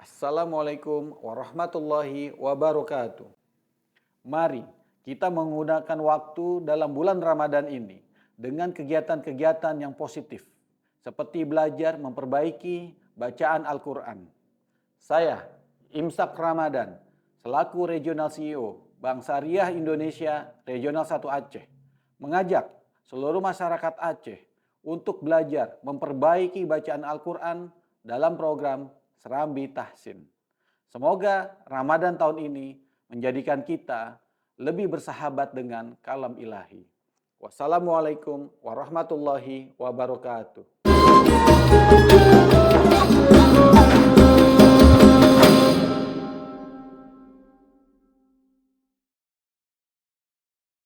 Assalamualaikum warahmatullahi wabarakatuh. Mari kita menggunakan waktu dalam bulan Ramadan ini dengan kegiatan-kegiatan yang positif, seperti belajar memperbaiki bacaan Al-Quran. Saya, Imsak Ramadan, selaku Regional CEO Bank Syariah Indonesia Regional 1 Aceh, mengajak seluruh masyarakat Aceh untuk belajar memperbaiki bacaan Al-Quran dalam program Serambi Tahsin. Semoga Ramadan tahun ini menjadikan kita lebih bersahabat dengan kalam ilahi. Wassalamualaikum warahmatullahi wabarakatuh.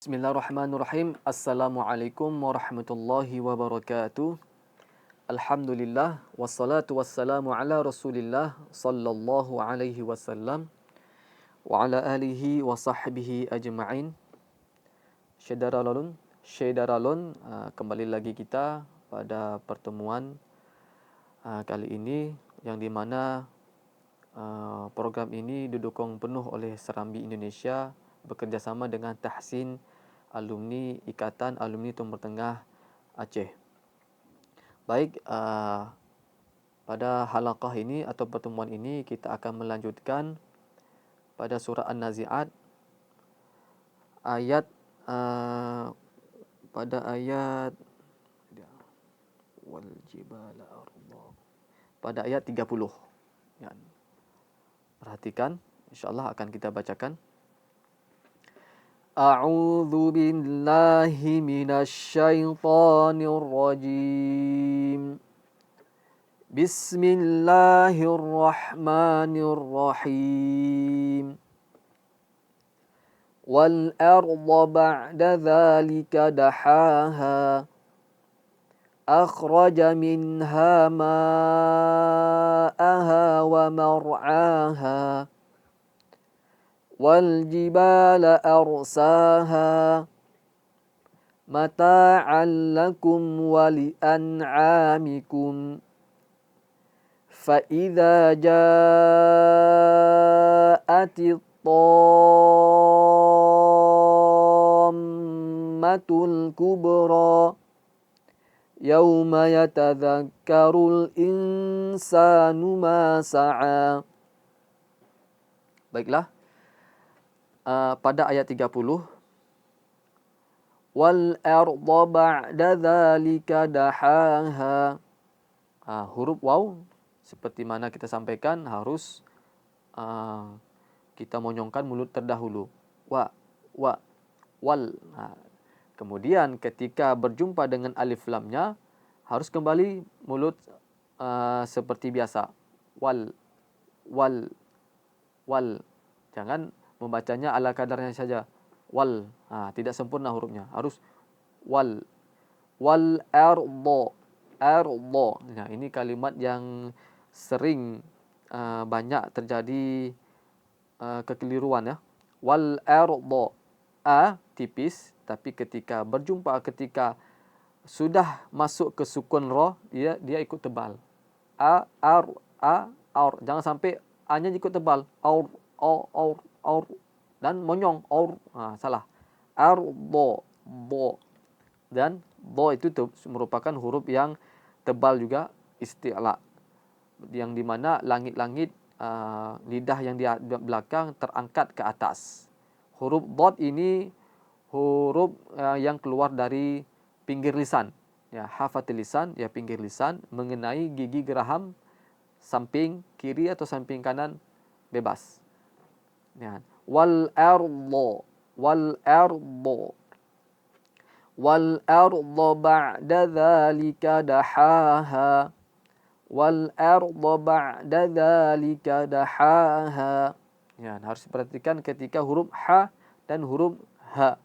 Bismillahirrahmanirrahim. Assalamualaikum warahmatullahi wabarakatuh. Alhamdulillah wassalatu wassalamu ala Rasulillah sallallahu alaihi wasallam wa ala alihi wa sahbihi ajma'in. Syederalun, kembali lagi kita pada pertemuan kali ini yang di mana program ini didukung penuh oleh Serambi Indonesia bekerjasama dengan Tahsin Alumni Ikatan Alumni Timur Tengah Aceh. Baik, pada halaqah ini atau pertemuan ini kita akan melanjutkan pada surah An-Nazi'at ayat pada ayat wal jibala arda pada ayat 30. Ya. Perhatikan, insyaallah akan kita bacakan. A'udzu billahi minasy syaithanir rajim. Bismillahirrahmanirrahim. Wal arda ba'da dzalika dahaha. Akhraja minha ma'aha wa mar'aha. Wal jibala arsaha mata'an lakum wa li'an'amikum fa idza ja'atit tammatul kubra yauma yatadzakkarul insanu ma sa'a. Baiklah. Pada ayat 30 wal arda ba'da dzalika dahaha. Huruf waw seperti mana kita sampaikan harus kita monyongkan mulut terdahulu. Wal. Kemudian ketika berjumpa dengan alif lamnya harus kembali mulut seperti biasa. Wal. Jangan membacanya ala kadarnya saja. Wal. Tidak sempurna hurufnya. Harus wal. Wal ardo. Nah, ini kalimat yang sering banyak terjadi kekeliruan ya. Wal ardo. Tipis, tapi ketika berjumpa, ketika sudah masuk ke sukun ra, dia ikut tebal. Ar. Jangan sampai a-nya ikut tebal. Aur dan monyong salah. Ardo bo. Dan bo itu merupakan huruf yang tebal juga, isti'la, yang dimana langit-langit lidah yang di belakang terangkat ke atas. Huruf dot ini huruf yang keluar dari pinggir lisan, ya, hafatil lisan, ya, pinggir lisan, mengenai gigi geraham samping kiri atau samping kanan bebas. Ya. Wal ardo ba'da dzalika dahaha. Wal arda ba'da dzalika dahaha. Ya, harus diperhatikan ketika huruf ha dan huruf ha.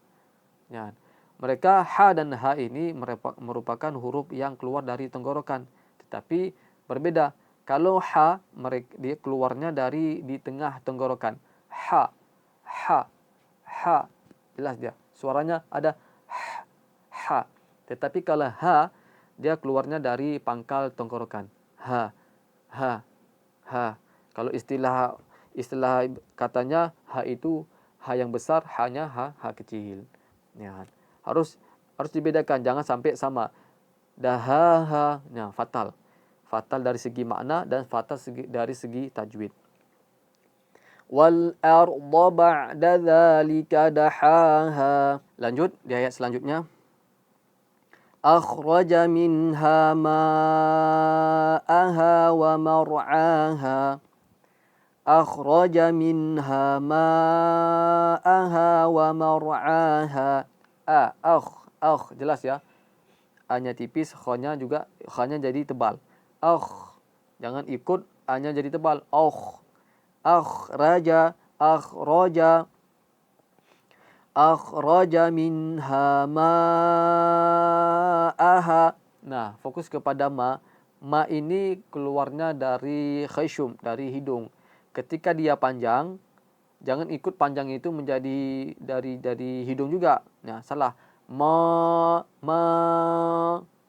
Ya. Mereka ha dan ha ini merupakan huruf yang keluar dari tenggorokan, tetapi berbeda. Kalau ha dia keluarnya dari di tengah tenggorokan. Ha. Jelas dia. Suaranya ada ha. Tetapi kalau ha, dia keluarnya dari pangkal tenggorokan. Ha. Kalau istilah katanya ha itu ha yang besar, hanya ha kecil. Ya. Harus dibedakan, jangan sampai sama. Dahaha, nah fatal. Fatal dari segi makna dan fatal dari segi tajwid. Wal arda ba'da dzalika dahaha. Lanjut di ayat selanjutnya. Akhraja minha ma'aha wa mar'aha. Akhraja minha ma'aha wa mar'aha. Jelas ya. A-nya tipis, kha-nya juga kha-nya jadi tebal. Jangan ikut a-nya jadi tebal. Akhraja minha ma'aha. Nah, fokus kepada ma. Ma ini keluarnya dari khayshum, dari hidung. Ketika dia panjang, jangan ikut panjang itu menjadi dari hidung juga. Nah, salah. Ma.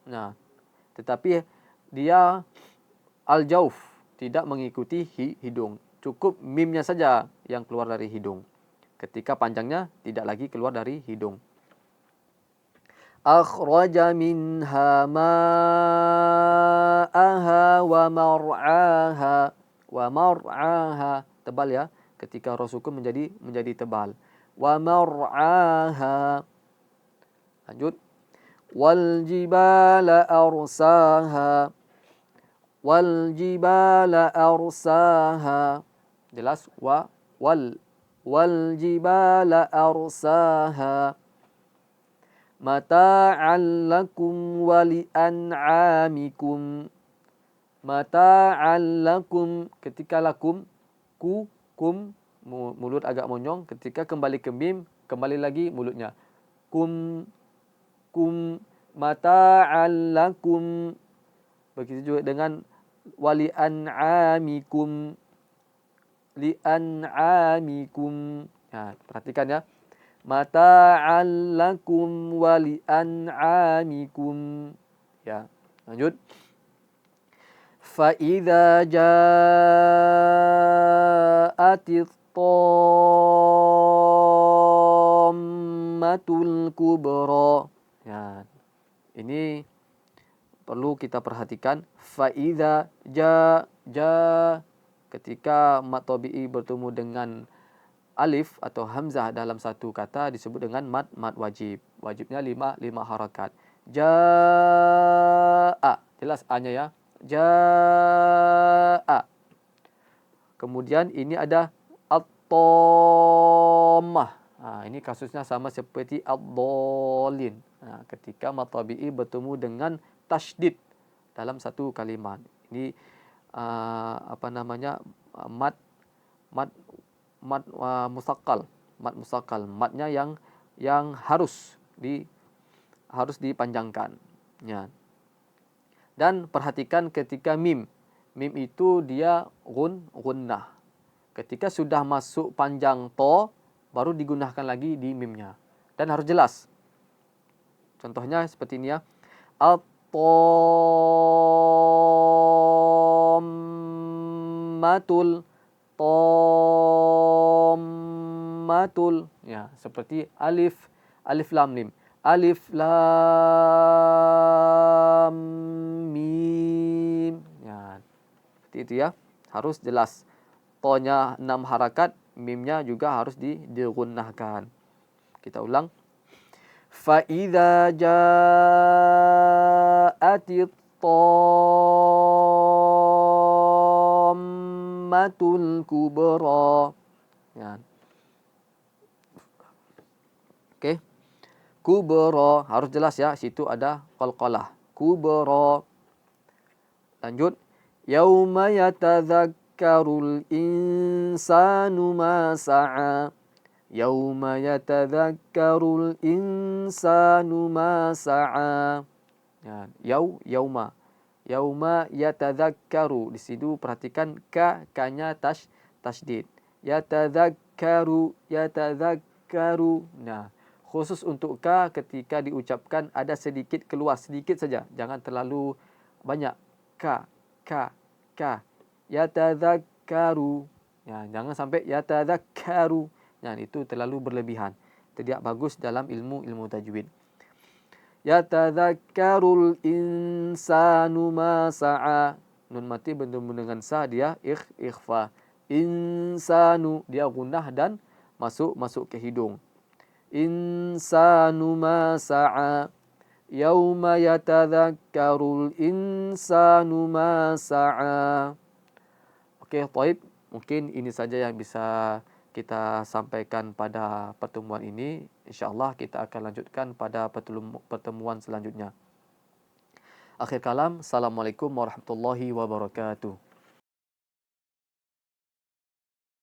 Nah, tetapi dia al-jauf, tidak mengikuti hidung. Cukup mimnya saja yang keluar dari hidung. Ketika panjangnya tidak lagi keluar dari hidung. Akhraja minha ma'aha wa mar'aha. Wa mar'aha, tebal ya. Ketika ra sukun menjadi tebal. Wa mar'aha. Lanjut. Wal jibala arsaha. Wal jibala arsaha. Jelas wal jibala arsaha. Mata'an lakum wa li'an'amikum. Mata'an lakum, ketika lakum kum mulut agak monyong, ketika kembali ke mim, kembali lagi mulutnya. Kum mata'an lakum. Begitu juga dengan wali an'amikum. Li'an'amikum. Nah, perhatikan ya. Mata'an lakum wali an'amikum. Ya, lanjut. Fa idza ja'atit tammatul kubra. Ya. Ini perlu kita perhatikan. Fa idza ketika mat tabi'i bertemu dengan alif atau hamzah dalam satu kata disebut dengan mad wajib. Wajibnya 5 harakat. Ja'a, jelas a-nya ya. Ja'a. Kemudian ini ada at-tammah. Ini kasusnya sama seperti ad-dallin. Ketika mad tabi'i bertemu dengan tasydid dalam satu kalimat. Ini mad musaqqal, madnya yang harus dipanjangkan. Ya. Dan perhatikan ketika mim itu dia gunnah. Ketika sudah masuk panjang to, baru digunakan lagi di mimnya. Dan harus jelas. Contohnya seperti ini ya. Tommatul. Ya, seperti alif lam mim. Alif lam mim. Ya, seperti itu ya. Harus jelas. To-nya 6 harakat, mimnya juga harus digunnahkan. Kita ulang. Fa idza ja'atit tammatul kubra. Ya. Oke. Kubra harus jelas ya, situ ada qalqalah. Kubra. Lanjut. Yauma yatadzakkarul insanu ma sa'a. Yauma yatadzakkarul insanu ma sa'a. Ya, yauma yatadzakkaru. Di situ perhatikan ka-nya tasydid. Yatadzakkaru. Nah, khusus untuk ka ketika diucapkan ada sedikit keluar, sedikit saja. Jangan terlalu banyak. Ka. Yatadzakkaru. yatadzakkaru. Ya, jangan sampai yatadzakkaru. Ya, itu terlalu berlebihan. Tidak bagus dalam ilmu tajwid. Yatadzakkarul insanu ma sa'a. Nun mati bertemu dengan sa dia ikhfa. Insanu dia gunnah dan masuk ke hidung. Insanu ma sa'a. Yauma yatadzakkarul insanu ma sa'a. Okey, taib. Mungkin ini saja yang bisa kita sampaikan pada pertemuan ini. InsyaAllah kita akan lanjutkan pada pertemuan selanjutnya. Akhir kalam, Assalamualaikum warahmatullahi wabarakatuh.